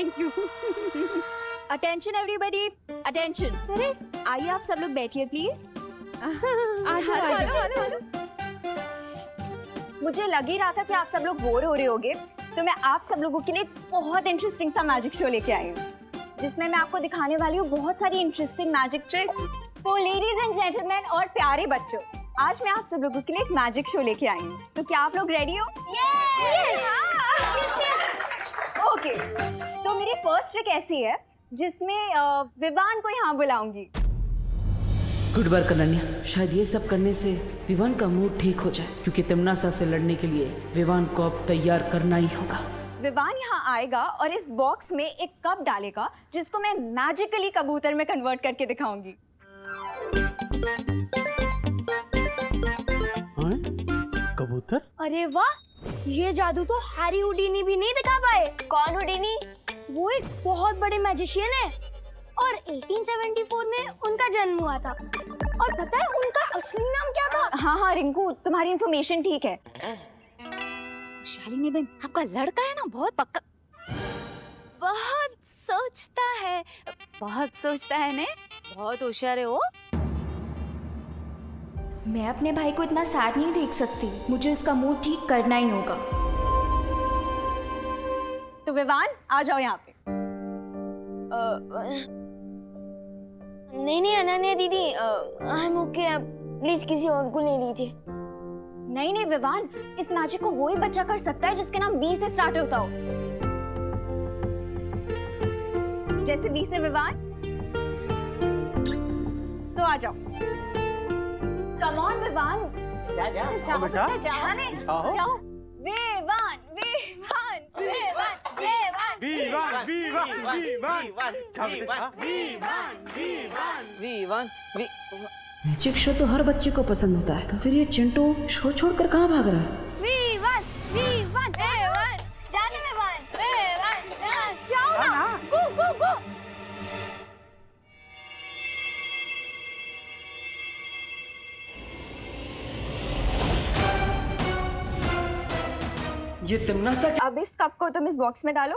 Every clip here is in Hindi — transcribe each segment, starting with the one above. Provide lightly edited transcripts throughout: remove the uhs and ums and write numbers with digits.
Thank you. Attention everybody, attention. अरे आइए आप सब लोग बैठिए प्लीज। आ जाओ। मुझे लग ही रहा था कि आप सब लोग बोर हो रहे होगे, तो मैं आप सब लोगों के लिए एक बहुत इंटरेस्टिंग सा मैजिक शो लेके आई हूँ, जिसमें मैं आपको दिखाने वाली हूँ बहुत सारी इंटरेस्टिंग मैजिक ट्रिक। तो लेडीज एंड जेंटलमैन और प्यारे बच्चों, आज मैं आप सब लोगों के लिए एक मैजिक शो लेके आई हूँ। तो क्या आप लोग रेडी हो? ओके, तो मेरी फर्स्ट ट्रिक ऐसी है जिसमें विवान को यहाँ बुलाऊंगी। Good work Ananya. शायद ये सब करने से विवान का मूड ठीक हो जाए, क्योंकि तिम्नासा से लड़ने के लिए विवान को अब तैयार करना ही होगा। विवान यहाँ आएगा और इस बॉक्स में एक कप डालेगा, जिसको मैं मैजिकली कबूतर में कन्वर्ट करके दिखाऊंगी। कबूतर? अरे वाह, ये जादू तो हैरी हुडीनी भी नहीं दिखा पाए। कौन हुडीनी? वो एक बहुत बड़े मैजिशियन है और 1874 में उनका जन्म हुआ था। और पता है उनका असली नाम क्या था? हाँ रिंकू, तुम्हारी इंफॉर्मेशन ठीक है। शालिनी बहन, आपका लड़का है ना बहुत पक्का, बहुत सोचता है ने, बहुत होशियार है वो। मैं अपने भाई को इतना सैड नहीं देख सकती, मुझे उसका मूड ठीक करना ही होगा। तो विवान आ जाओ यहाँ पे। नहीं अनन्या दीदी, आई एम ओके, आप प्लीज किसी और को ले लीजिए। नहीं विवान, इस मैजिक को वही बच्चा कर सकता है जिसके नाम वी से स्टार्ट होता हो। जैसे वी से विवान। तो आ जाओ। Come on Vivaan. जाओ बेटा। जाओ। विवान। मैजिक शो तो हर बच्चे को पसंद होता है, तो फिर ये चिंटू शो छोड़कर कहाँ भाग रहा है? जाओ ना, गो। ये तिम्नासा अब इस कप को तुम इस बॉक्स में डालो।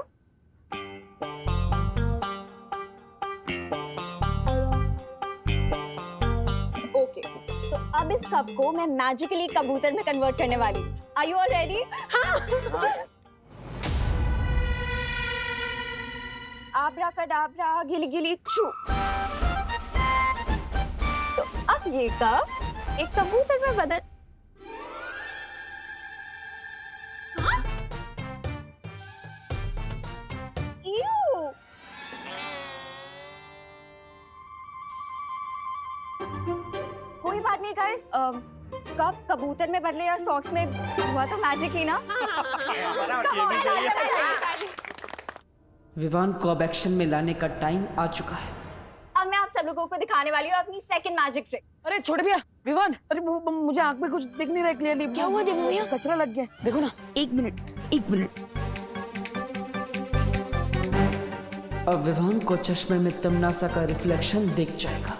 ओके, तो अब इस कप को मैं मैजिकली कबूतर में कन्वर्ट करने वाली हूँ। Are you all ready? Abracadabra गिली छू। तो अब ये कप एक कबूतर में बदल। Ew! कोई बात नहीं गाइस, कब कबूतर में बदले या सॉक्स में, हुआ तो मैजिक ही ना। विवान को अब एक्शन में लाने का टाइम आ चुका है। अब मैं आप सब लोगों को दिखाने वाली हूँ अपनी सेकंड मैजिक ट्रिक। अरे छोड़ भैया, विवान, अरे मुझे आंख में कुछ दिख नहीं रहा क्लियरली। क्या हुआ देवू भैया? कचरा लग गया, देखो ना। एक मिनट। अब विवान को चश्मे में तिम्नासा का रिफ्लेक्शन दिख जाएगा।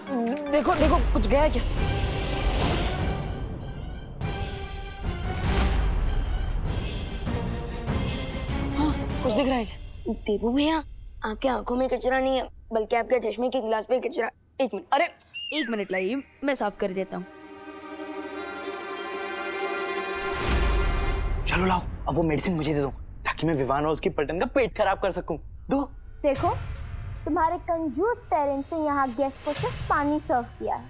देखो कुछ गया क्या? हाँ, कुछ दिख रहा है क्या? देवू भैया, आपके आंखों में कचरा नहीं है, बल्कि आपके चश्मे के गिलास पे कचरा। एक मिनट। अरे एक मिनट लाइए, मैं साफ कर देता हूँ। चलो लाओ, अब वो मेडिसिन मुझे दे दो, ताकि मैं विवान और उसकी पलटन का पेट खराब कर सकूं। दो। देखो, तुम्हारे कंजूस पेरेंट्स ने यहाँ गेस्ट को सिर्फ पानी सर्व किया है,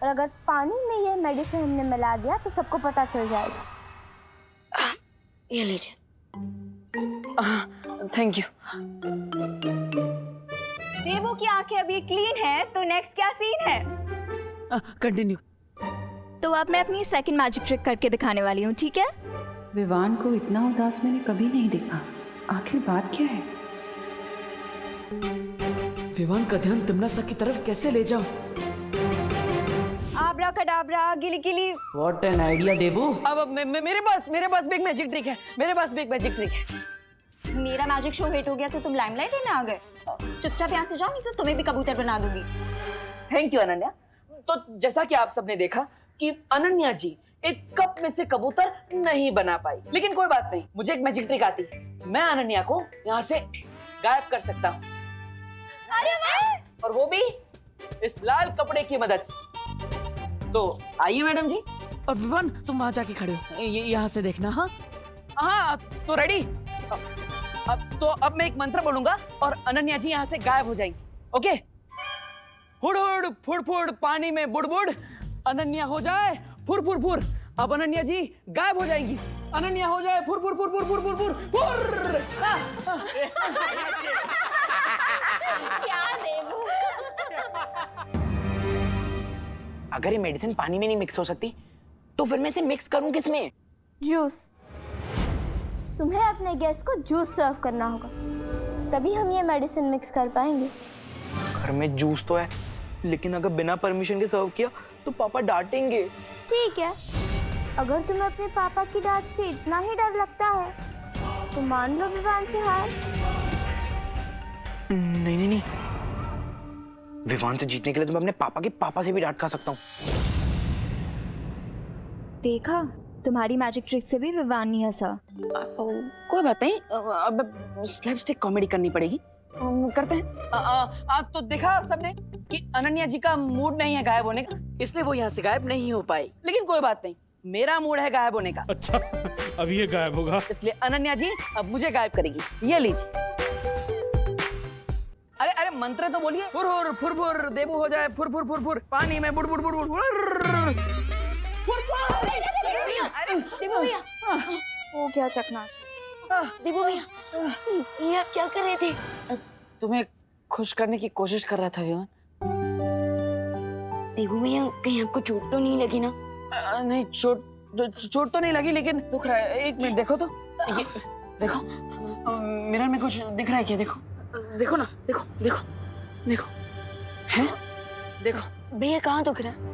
और अगर पानी में ये मेडिसिन हमने मिला दिया तो सबको पता चल जाएगा। ये लीजिए। Thank you. देवू की आंखें अभी क्लीन है, तो नेक्स्ट क्या सीन है? कंटिन्यू। तो अब मैं अपनी सेकंड मैजिक ट्रिक करके दिखाने वाली हूँ, ठीक है? विवान को इतना उदास मैंने कभी नहीं देखा, आखिर बात क्या है? विवान का ध्यान तिम्नासा की तरफ कैसे ले जाऊं? आब्राकडाब्रा गिली। What an idea, देवू। अब मेरे पास भी एक मैजिक ट्रिक है। मेरा मैजिक शो हिट हो गया तो तुम लाइमलाइट लेने आ गए। चुपचाप यहाँ से जाओ, नहीं तो तुम्हें भी कबूतर बना दूंगी। Thank you Ananya. तो जैसा कि आप सबने देखा कि अनन्या जी एक कप में से कबूतर नहीं बना पाई, लेकिन कोई बात नहीं, मुझे एक मैजिक ट्रिक आती है। मैं अनन्या को यहाँ से गायब कर सकता हूँ। अरे वाह! और वो भी इस लाल कपड़े की मदद से। तो आइए मैडम जी। और विवान तुम वहां जाके खड़े हो, यहाँ से देखना। हाँ हाँ तो रेडी। अब मैं एक मंत्र बोलूंगा और अनन्या जी यहाँ से गायब हो जाएंगी। ओके? हुड़ हुड़ फुड़ फुड़ पानी में बुड़ बुड़, अनन्या हो जाए फुर फुर फुर। अब अनन्या जी गायब हो जाएंगी। अनन्या हो जाए फुर फुर फुर फुर फुर फुर फुर फुर। क्या देबू? अगर ये मेडिसिन पानी में नहीं मिक्स हो सकती तो फिर मैं इसे मिक्स करूं किसमें? जूस। तुम्हें अपने गेस्ट को जूस सर्व करना होगा, तभी हम ये मेडिसिन मिक्स कर पाएंगे। घर में जूस तो है, लेकिन अगर बिना परमिशन के सर्व किया तो पापा डांटेंगे। ठीक है, अगर तुम्हें अपने पापा की डांट से इतना ही डर लगता है तो मान लो विवान से हार। नहीं नहीं नहीं, विवान से जीतने के लिए तो मैं अपने पापा के पापा से भी डांट खा सकता हूँ। देखा, तुम्हारी मैजिक ट्रिक से भी विवान नहीं हंसा। कोई बात नहीं, अब स्लैपस्टिक कॉमेडी करनी पड़ेगी। करते हैं। आप तो देखा आप सबने कि अनन्या जी का मूड नहीं है गायब होने का, इसलिए वो यहाँ से गायब नहीं हो पाई। लेकिन कोई बात नहीं, मेरा मूड है गायब होने का। अच्छा, अब ये गायब होगा। इसलिए अनन्या जी अब मुझे गायब करेगी। ये लीजिए। अरे अरे मंत्र तो बोलिए। फुर फुर फुर फुर देबू हो जाए फुर फुर फुर फुर पानी में बुड़ बुड़ बुड़ बुड़ फुर फुर। देबू भैया, वो क्या चकनाच? देबू भैया, ये आप क्या कर रहे थे? तुम्हें खुश करने की कोशिश कर रहा था विवान। देबू भैया, कहीं आपको चोट तो नहीं लगी ना? नहीं, चोट तो नहीं लगी, लेकिन दुख रहा है। एक मिनट देखो तो, ये देखो मिरर में कुछ दिख रहा है क्या? देखो देखो ना, देखो देखो देखो, है? देखो भैया, कहाँ दुख रहा है?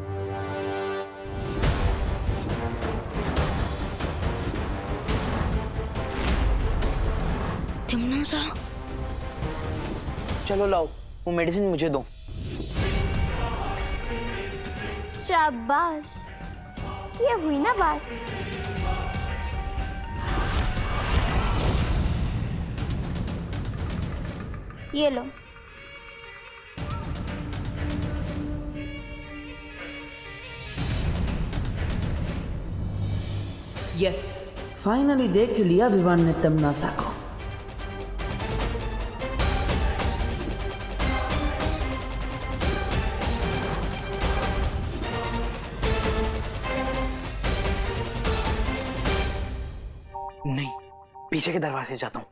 तुमने सा चलो लाओ, वो मेडिसिन मुझे दो। शाबाश, ये हुई ना बात। ये लो। यस, फाइनली देख लिया विवान ने तमन्ना को। नहीं, पीछे के दरवाजे से जाता हूँ।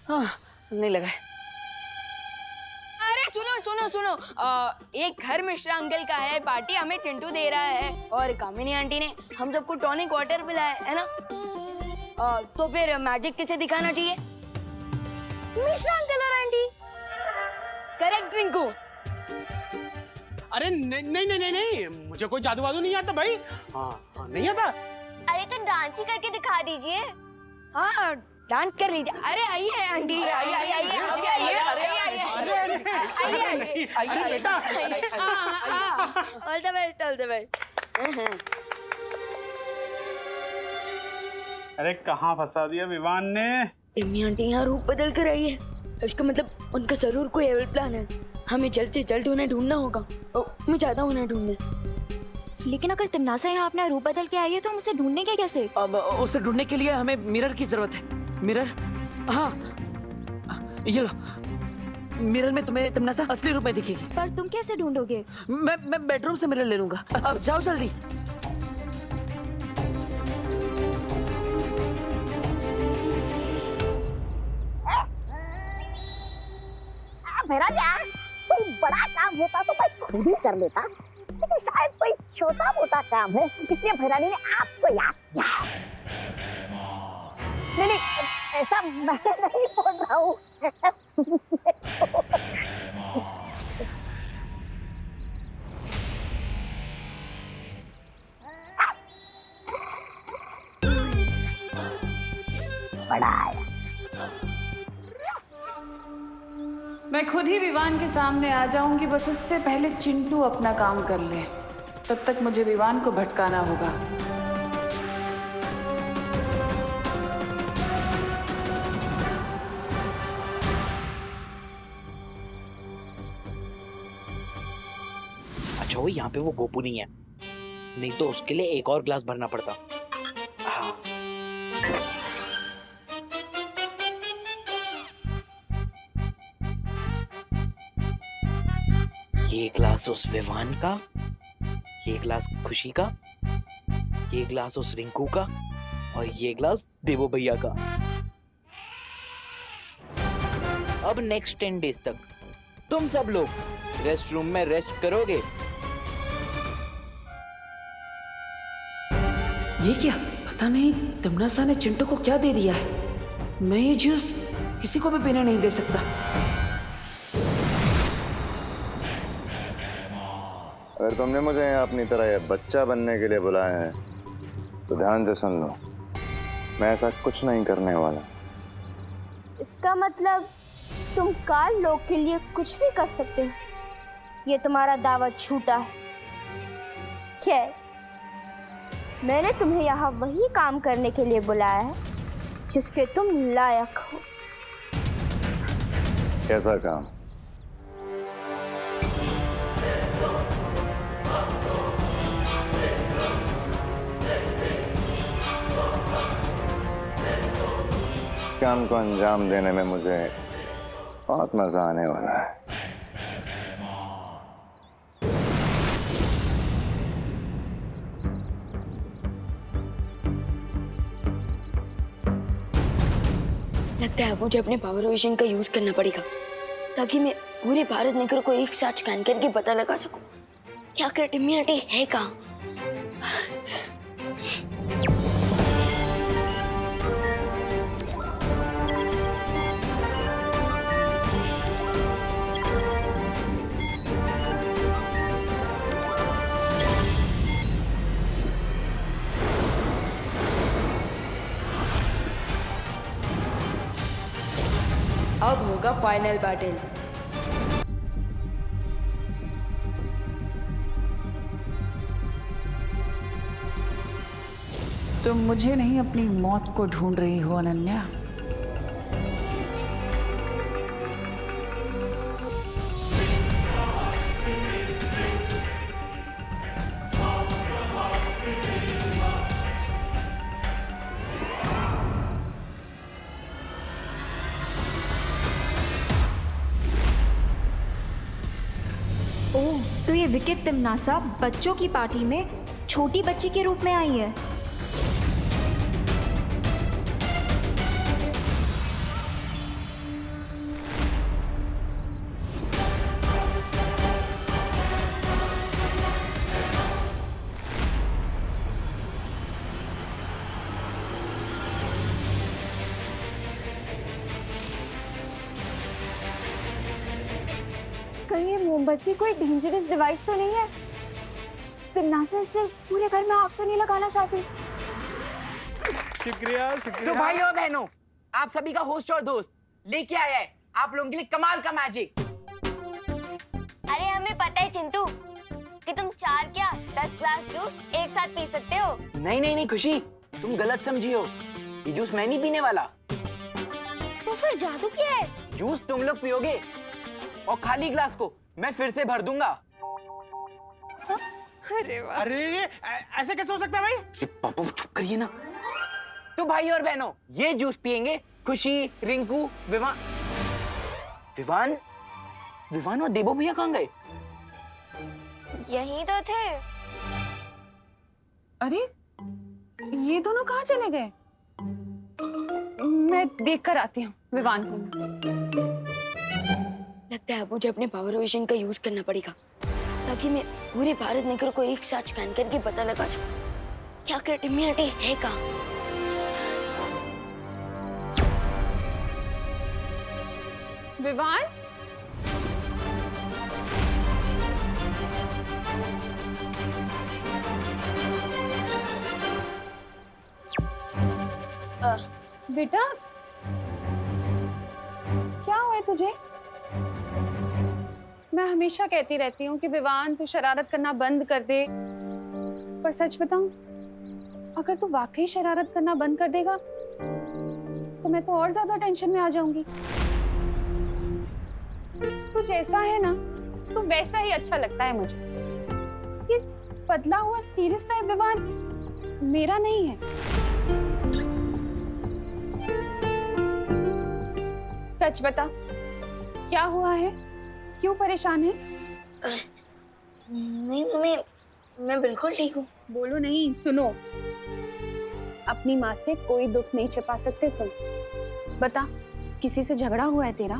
हाँ नहीं लगा है। अरे सुनो सुनो सुनो, एक घर मिश्रा अंकल का है पार्टी, हमें चिंटू दे रहा है और कामिनी आंटी ने हम सबको टॉनिक वाटर पिलाया है ना। तो फिर मैजिक किसे दिखाना चाहिए? मिश्रा अंकल और आंटी। करेक्ट रिंकू। अरे नहीं नहीं नहीं नहीं, मुझे कोई जादू वादू नहीं आता भाई। हाँ हाँ, नहीं आता। अरे तो डांस ही करके दिखा दीजिए। हाँ, डांस कर लीजिए। अरे आइए आंटी, आइए आइए आइए अभी आइए, आइए बेटा। All the best, all the best. अरे कहाँ फंसा दिया विवान ने। टिम्मी आंटी यहाँ रूप बदल कर आई है, इसका मतलब उनका जरूर कोई एविल प्लान है। हमें जल्द से जल्द उन्हें ढूंढना होगा। मैं चाहता हूँ उन्हें ढूंढने। लेकिन अगर तमन्ना यहाँ अपना रूप बदल के आई है तो हम उसे ढूंढने कैसे? अब उसे ढूंढने के लिए हमें मिरर की जरूरत है। मिरर, हाँ ये लो। मिरर में तुम्हें तमन्ना असली रूप में दिखेगी। पर तुम कैसे ढूंढोगे? मैं बेडरूम से मिरर ले लूंगा। अब जाओ जल्दी। मेरा जान, कोई बड़ा काम होता तो मैं खुद ही कर लेता, लेकिन शायद कोई छोटा मोटा काम है, इसलिए भैरानी ने आपको याद किया। नहीं नहीं, ऐसा मैं नहीं बोल रहा हूँ। बड़ा आया। मैं खुद ही विवान के सामने आ जाऊंगी, बस उससे पहले चिंटू अपना काम कर ले। तब तक मुझे विवान को भटकाना होगा। अच्छा, वो यहाँ पे वो गोपू नहीं है, नहीं तो उसके लिए एक और ग्लास भरना पड़ता। हाँ। ये ग्लास उस विवान का, ये ग्लास खुशी का, ये ग्लास उस रिंकू का, और ये ग्लास देवो भैया का। अब नेक्स्ट 10 डेज तक तुम सब लोग रेस्ट रूम में रेस्ट करोगे। ये क्या, पता नहीं तमन्ना ने चिंटू को क्या दे दिया है। मैं ये जूस किसी को भी पीने नहीं दे सकता। अगर तुमने मुझे यहाँ अपनी तरह बच्चा बनने के लिए बुलाया है तो ध्यान से सुन लो, मैं ऐसा कुछ नहीं करने वाला। इसका मतलब तुम काल लोग के लिए कुछ भी कर सकते हो। ये तुम्हारा दावा झूठा है। खैर, मैंने तुम्हें यहाँ वही काम करने के लिए बुलाया है जिसके तुम लायक हो। कैसा काम? काम को अंजाम देने में मुझे बहुत मजा आने वाला है। लगता है मुझे अपने पावर विजन का यूज करना पड़ेगा ताकि मैं पूरे भारत नगर को एक साथ स्कैन करके पता लगा सकूं कि आखिर टिम्मी आंटी है कहाँ। अब होगा फाइनल बैटल। तुम मुझे नहीं अपनी मौत को ढूंढ रही हो अनन्या। ओह, तो ये विकेट तिमनासा बच्चों की पार्टी में छोटी बच्ची के रूप में आई है। कहीं ये मोमबत्ती कोई डेंजरस डिवाइस तो नहीं है? तिमनासा इससे पूरे घर में आग तो नहीं लगाना चाहती? शुक्रिया तो भाई और बहनों, आप सभी का होस्ट और दोस्त लेके आया है आप लोगों के लिए कमाल का मैजिक। अरे हमें पता है चिंटू कि तुम 4 क्या 10 ग्लास जूस एक साथ पी सकते हो। नहीं नहीं नहीं खुशी, तुम गलत समझी हो। ये जूस मैं नहीं पीने वाला। तो फिर जादू क्या है? जूस तुम लोग पियोगे और खाली ग्लास को मैं फिर से भर दूंगा। अरे ऐसे कैसे हो सकता है भाई? अरे पापा चुप करिए ना। तो भाई और बहनों, ये जूस पियेंगे खुशी, रिंकू, विवान। विवान विवान और देवो भैया कहाँ गए? यही तो थे। अरे ये दोनों कहाँ चले गए? मैं देख कर आती हूँ विवान को। लगता है मुझे अपने पावर विजन का यूज करना पड़ेगा ताकि मैं पूरे भारत नगर को एक साथ स्कैन करके पता लगा सकूं कि आखिर टिम्मी आंटी है कहाँ। विवान, बेटा क्या हुआ है तुझे? मैं हमेशा कहती रहती हूँ कि विवान तू शरारत करना बंद कर दे, पर सच बताऊं, अगर तू वाकई शरारत करना बंद कर देगा तो मैं तो और ज्यादा टेंशन में आ जाऊंगी। तू जैसा है ना, तू वैसा ही अच्छा लगता है मुझे। ये बदला हुआ सीरियस टाइप विवान मेरा नहीं है। सच बता, क्या हुआ है? क्यों परेशान है? नहीं मम्मी, मैं बिल्कुल ठीक हूँ। बोलो नहीं, सुनो। अपनी माँ से कोई दुख नहीं छिपा सकते तुम। बता, किसी से झगड़ा हुआ है तेरा?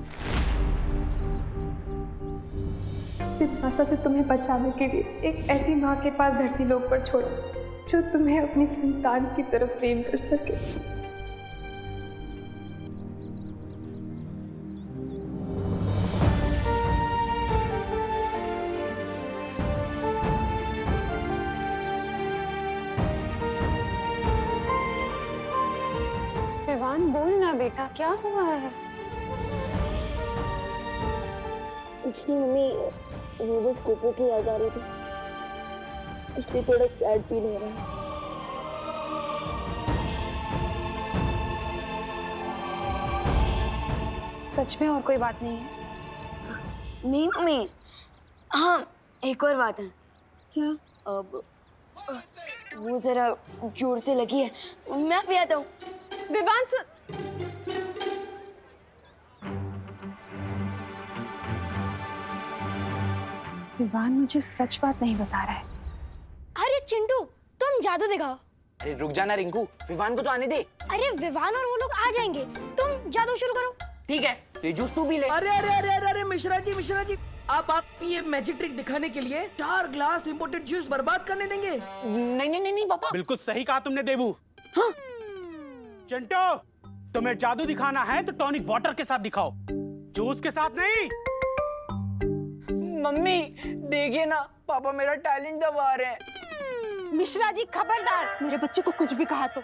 पिपासा से तुम्हें बचाने के लिए एक ऐसी माँ के पास धरती लोक पर छोड़ो जो तुम्हें अपनी संतान की तरफ प्रेम कर सके। विवान बोल ना बेटा, क्या हुआ है? कुछ नहीं मम्मी, वो बस कोको की याद आ रही थी, इसलिए थोड़ा सैड फील हो रहा है। सच में और कोई बात नहीं है? नहीं मम्मी, हाँ एक और बात है। क्या? अब वो जरा जोर से लगी है, मैं भी आता हूँ। विवान विवान मुझे सच बात नहीं बता रहा है। अरे चिंटू, तुम जादू दिखाओ। अरे रुक जाना रिंकू, विवान को तो आने दे। अरे विवान और वो लोग आ जाएंगे, तुम जादू शुरू करो। ठीक है, ये जूस तू भी ले। अरे अरे अरे अरे अरे मिश्रा जी, आप ये मैजिक ट्रिक दिखाने के लिए 4 ग्लास इंपोर्टेड जूस बर्बाद करने देंगे? नहीं नहीं नहीं पापा। बिल्कुल सही कहा तुमने देबू। हाँ? चिंटू, तुम्हें जादू दिखाना है तो टॉनिक वाटर के साथ दिखाओ, जूस के साथ नहीं। मम्मी देखिए ना, पापा मेरा टैलेंट दबा रहे हैं। मिश्रा जी खबरदार, मेरे बच्चे को कुछ भी कहा तो।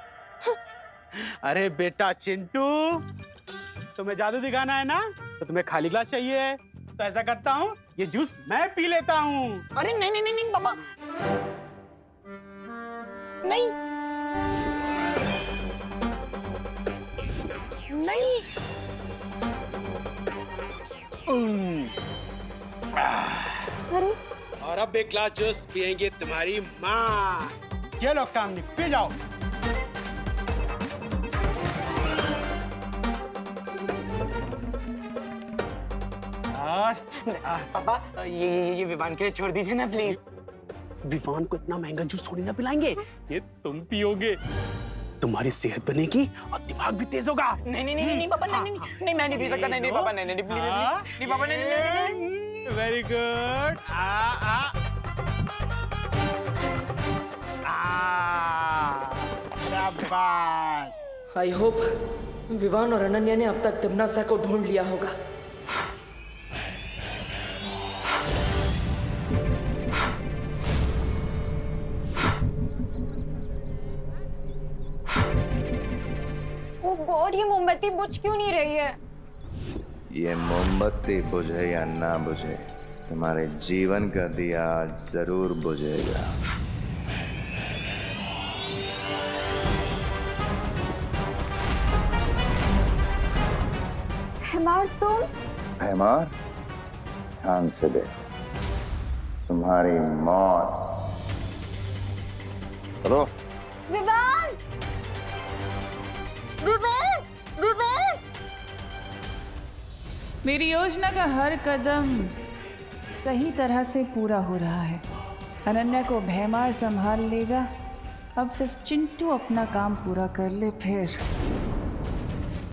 अरे बेटा चिंटू, तुम्हें जादू दिखाना है ना, तो तुम्हें खाली ग्लास चाहिए। तो ऐसा करता हूँ, ये जूस मैं पी लेता हूँ। अरे नहीं नहीं नहीं नहीं पापा, नहीं नहीं। अरे और अब एक ग्लास जूस पियेंगे तुम्हारी माँ। ये लो काम नहीं, पी जाओ। पापा ये विवान के लिए छोड़ दीजिए ना प्लीज। विवान को इतना महंगा जूस थोड़ी ना पिलाएंगे, ये तुम पियोगे, तुम्हारी सेहत बनेगी और दिमाग भी तेज होगा। नहीं नहीं नहीं नहीं पापा, नहीं नहीं नहीं, मैं नहीं पी सकता। नहीं नहीं पापा, नहीं नहीं प्लीज नहीं पापा, नहीं नहीं। Very good. शाबाश। आई होप विवान और अनन्या ने अब तक तिम्नासा को ढूंढ लिया होगा। ओ गॉड, ये मोमबत्ती बुझ क्यों नहीं रही है? ये मोमबत्ती बुझे या ना बुझे, तुम्हारे जीवन का दिया जरूर बुझेगा। हेमार तुम? हेमार, ध्यान से देख, तुम्हारी मौत। चलो। विवान! विवान! विवान! मेरी योजना का हर कदम सही तरह से पूरा हो रहा है। अनन्या को भैमार संभाल लेगा, अब सिर्फ चिंटू अपना काम पूरा कर ले, फिर